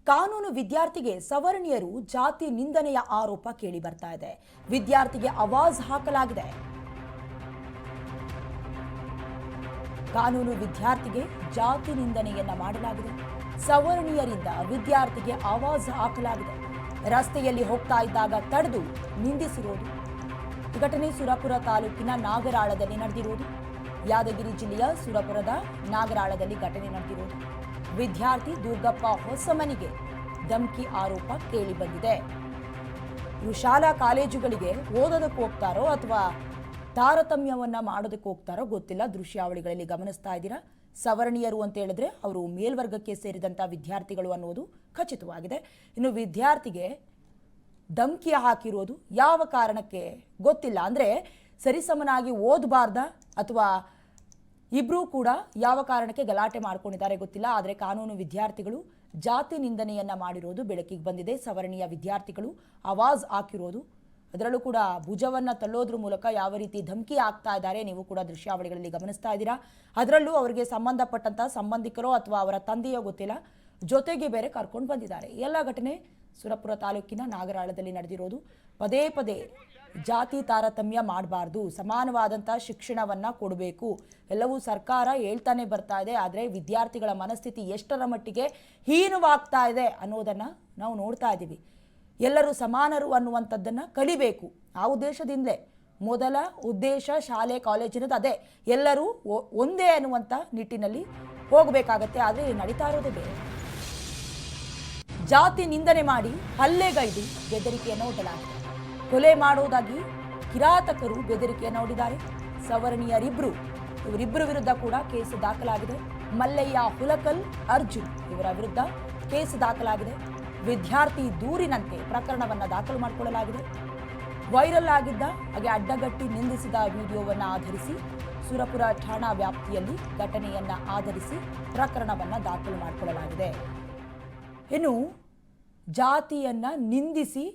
ಕಾನೂನು ವಿದ್ಯಾರ್ಥಿಗೆ ಸವರ್ಣೀಯರು ಜಾತಿ ನಿಂದನೆಯ ಆರೋಪ ಕೇಳಿ ಬರ್ತಾ ಇದೆ. ವಿದ್ಯಾರ್ಥಿಗೆ ಆವಾಜ್ ಹಾಕಲಾಗಿದೆ. ಕಾನೂನು ವಿದ್ಯಾರ್ಥಿಗೆ ಜಾತಿ ನಿಂದನೆಯನ್ನ ಮಾಡಲಾಗಿದೆ. ಸವರ್ಣೀಯರಿಂದ ವಿದ್ಯಾರ್ಥಿಗೆ ಆವಾಜ್ ಹಾಕಲಾಗಿದೆ. ರಸ್ತೆಯಲ್ಲಿ ಹೋಗ್ತಾ ಇದ್ದಾಗ ತಡೆದು ನಿಂದಿಸಿರೋದು. ಈ ಘಟನೆ ಸುರಪುರ ತಾಲೂಕಿನ ನಾಗರಾಳದಲ್ಲಿ ನಡೆದಿರೋದು. ಯಾದಗಿರಿ ಜಿಲ್ಲೆಯ ಸುರಪುರದ ನಾಗರಾಳದಲ್ಲಿ ಘಟನೆ ನಡೆದಿರೋದು. ವಿದ್ಯಾರ್ಥಿ ದುರ್ಗಪ್ಪ ಹೊಸಮನಿಗೆ ಧಮಕಿ ಆರೋಪ ಕೇಳಿ ಬಂದಿದೆ. ಇವರು ಶಾಲಾ ಕಾಲೇಜುಗಳಿಗೆ ಓದೋದಕ್ಕೆ ಹೋಗ್ತಾರೋ ಅಥವಾ ತಾರತಮ್ಯವನ್ನ ಮಾಡೋದಕ್ಕೆ ಹೋಗ್ತಾರೋ ಗೊತ್ತಿಲ್ಲ. ದೃಶ್ಯಾವಳಿಗಳಲ್ಲಿ ಗಮನಿಸ್ತಾ ಇದ್ದೀರಾ. ಸವರ್ಣೀಯರು ಅಂತ ಹೇಳಿದ್ರೆ ಅವರು ಮೇಲ್ವರ್ಗಕ್ಕೆ ಸೇರಿದಂಥ ವಿದ್ಯಾರ್ಥಿಗಳು ಅನ್ನೋದು ಖಚಿತವಾಗಿದೆ. ಇನ್ನು ವಿದ್ಯಾರ್ಥಿಗೆ ಧಮಕಿ ಹಾಕಿರೋದು ಯಾವ ಕಾರಣಕ್ಕೆ ಗೊತ್ತಿಲ್ಲ. ಅಂದರೆ ಸರಿಸಮನಾಗಿ ಓದಬಾರ್ದ ಅಥವಾ ಇಬ್ಬರೂ ಕೂಡ ಯಾವ ಕಾರಣಕ್ಕೆ ಗಲಾಟೆ ಮಾಡ್ಕೊಂಡಿದ್ದಾರೆ ಗೊತ್ತಿಲ್ಲ. ಆದರೆ ಕಾನೂನು ವಿದ್ಯಾರ್ಥಿಗಳು ಜಾತಿ ನಿಂದನೆಯನ್ನ ಮಾಡಿರೋದು ಬೆಳಕಿಗೆ ಬಂದಿದೆ. ಸವರ್ಣೀಯ ವಿದ್ಯಾರ್ಥಿಗಳು ಆವಾಜ್ ಹಾಕಿರೋದು, ಅದರಲ್ಲೂ ಕೂಡ ಭುಜವನ್ನ ತಳ್ಳೋದ್ರ ಮೂಲಕ ಯಾವ ರೀತಿ ಧಮಕಿ ಆಗ್ತಾ ಇದ್ದಾರೆ ನೀವು ಕೂಡ ದೃಶ್ಯಾವಳಿಗಳಲ್ಲಿ ಗಮನಿಸ್ತಾ ಇದ್ದೀರಾ. ಅದರಲ್ಲೂ ಅವರಿಗೆ ಸಂಬಂಧಪಟ್ಟಂತಹ ಸಂಬಂಧಿಕರೋ ಅಥವಾ ಅವರ ತಂದೆಯೋ ಗೊತ್ತಿಲ್ಲ, ಜೊತೆಗೆ ಬೇರೆ ಕರ್ಕೊಂಡು ಬಂದಿದ್ದಾರೆ. ಎಲ್ಲ ಘಟನೆ ಸುರಪುರ ತಾಲೂಕಿನ ನಾಗರಾಳದಲ್ಲಿ ನಡೆದಿರೋದು. ಪದೇ ಪದೇ ಜಾತಿ ತಾರತಮ್ಯ ಮಾಡಬಾರ್ದು, ಸಮಾನವಾದಂಥ ಶಿಕ್ಷಣವನ್ನ ಕೊಡಬೇಕು, ಎಲ್ಲವೂ ಸರ್ಕಾರ ಹೇಳ್ತಾನೆ ಬರ್ತಾ ಇದೆ. ಆದರೆ ವಿದ್ಯಾರ್ಥಿಗಳ ಮನಸ್ಥಿತಿ ಎಷ್ಟರ ಮಟ್ಟಿಗೆ ಹೀನವಾಗ್ತಾ ಇದೆ ಅನ್ನೋದನ್ನ ನಾವು ನೋಡ್ತಾ ಇದ್ದೀವಿ. ಎಲ್ಲರೂ ಸಮಾನರು ಅನ್ನುವಂಥದ್ದನ್ನು ಕಲಿಬೇಕು. ಆ ಉದ್ದೇಶದಿಂದಲೇ ಮೊದಲ ಉದ್ದೇಶ ಶಾಲೆ ಕಾಲೇಜಿನದು ಅದೇ, ಎಲ್ಲರೂ ಒಂದೇ ಅನ್ನುವಂಥ ನಿಟ್ಟಿನಲ್ಲಿ ಹೋಗಬೇಕಾಗತ್ತೆ. ಆದರೆ ನಡೀತಾ ಇರೋದೇ ಬೇರೆ. ಜಾತಿ ನಿಂದನೆ ಮಾಡಿ ಹಲ್ಲೆಗೈದು ಬೆದರಿಕೆಯನ್ನು ಒಡ್ಡಲಾಗಿದೆ. ಕೊಲೆ ಮಾಡುವುದಾಗಿ ಕಿರಾತಕರು ಬೆದರಿಕೆಯನ್ನು ಒಡ್ಡಿದ್ದಾರೆ. ಇವರಿಬ್ಬರು ವಿರುದ್ಧ ಕೂಡ ಕೇಸು ದಾಖಲಾಗಿದೆ. ಮಲ್ಲಯ್ಯ ಹುಲಕಲ್, ಅರ್ಜುನ್ ಇವರ ವಿರುದ್ಧ ಕೇಸು ದಾಖಲಾಗಿದೆ. ವಿದ್ಯಾರ್ಥಿ ದೂರಿನಂತೆ ಪ್ರಕರಣವನ್ನು ದಾಖಲು ಮಾಡಿಕೊಳ್ಳಲಾಗಿದೆ. ವೈರಲ್ ಆಗಿದ್ದ ಹಾಗೆ ಅಡ್ಡಗಟ್ಟಿ ನಿಂದಿಸಿದ ವಿಡಿಯೋವನ್ನು ಆಧರಿಸಿ ಸುರಪುರ ಠಾಣಾ ವ್ಯಾಪ್ತಿಯಲ್ಲಿ ಘಟನೆಯನ್ನ ಆಧರಿಸಿ ಪ್ರಕರಣವನ್ನು ದಾಖಲು ಮಾಡಿಕೊಳ್ಳಲಾಗಿದೆ. ಇನ್ನು ಜಾತಿಯನ್ನ ನಿಂದಿಸಿ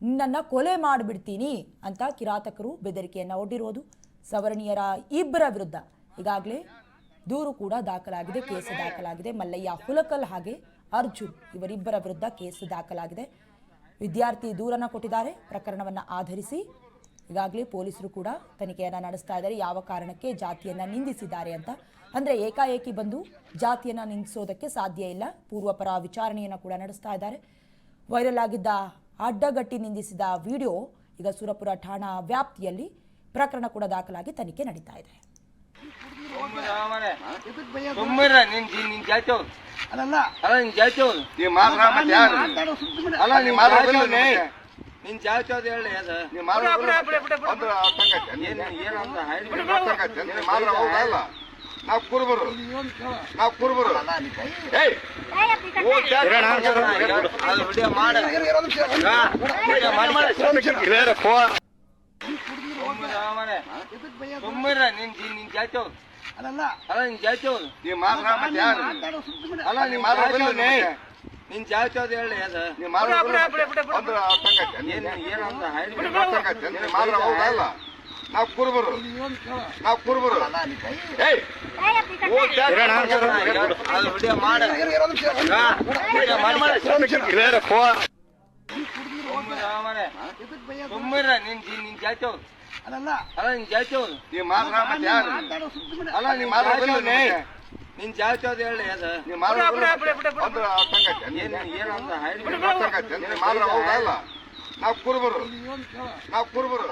ನಿನ್ನನ್ನು ಕೊಲೆ ಮಾಡಿಬಿಡ್ತೀನಿ ಅಂತ ಕಿರಾತಕರು ಬೆದರಿಕೆಯನ್ನು ಒಡ್ಡಿರೋದು. ಸವರ್ಣೀಯರ ಇಬ್ಬರ ವಿರುದ್ಧ ಈಗಾಗಲೇ ದೂರು ಕೂಡ ದಾಖಲಾಗಿದೆ, ಕೇಸು ದಾಖಲಾಗಿದೆ. ಮಲ್ಲಯ್ಯ ಹುಲಕಲ್ ಹಾಗೆ ಅರ್ಜುನ್ ಇವರಿಬ್ಬರ ವಿರುದ್ಧ ಕೇಸು ದಾಖಲಾಗಿದೆ. ವಿದ್ಯಾರ್ಥಿ ದೂರನ್ನು ಕೊಟ್ಟಿದ್ದಾರೆ. ಪ್ರಕರಣವನ್ನು ಆಧರಿಸಿ ಈಗಾಗಲೇ ಪೊಲೀಸರು ಕೂಡ ತನಿಖೆಯನ್ನು ನಡೆಸ್ತಾ ಇದ್ದಾರೆ. ಯಾವ ಕಾರಣಕ್ಕೆ ಜಾತಿಯನ್ನು ನಿಂದಿಸಿದ್ದಾರೆ ಅಂತ. ಅಂದರೆ ಏಕಾಏಕಿ ಬಂದು ಜಾತಿಯನ್ನು ನಿಂದಿಸೋದಕ್ಕೆ ಸಾಧ್ಯ ಇಲ್ಲ. ಪೂರ್ವಪರ ವಿಚಾರಣೆಯನ್ನು ಕೂಡ ನಡೆಸ್ತಾ ಇದ್ದಾರೆ. ವೈರಲ್ ಆಗಿದ್ದ ಅಡ್ಡಗಟ್ಟಿ ನಿಂದಿಸಿದ ವಿಡಿಯೋ ಈಗ ಸುರಪುರ ಠಾಣಾ ವ್ಯಾಪ್ತಿಯಲ್ಲಿ ಪ್ರಕರಣ ಕೂಡ ದಾಖಲಾಗಿ ತನಿಖೆ ನಡೀತಾ ಇದೆ. ನಾವು ಕುರುಬರು ನಿನ್ ಜಾತಿ ಹೇಳಿ ನಾವು ಕುರುಬರು ನಿನ್ ಜಾತಿ ನಿನ್ ಜಾತಿ ಹೇಳಿ ನಾವು ಕುರುಬರು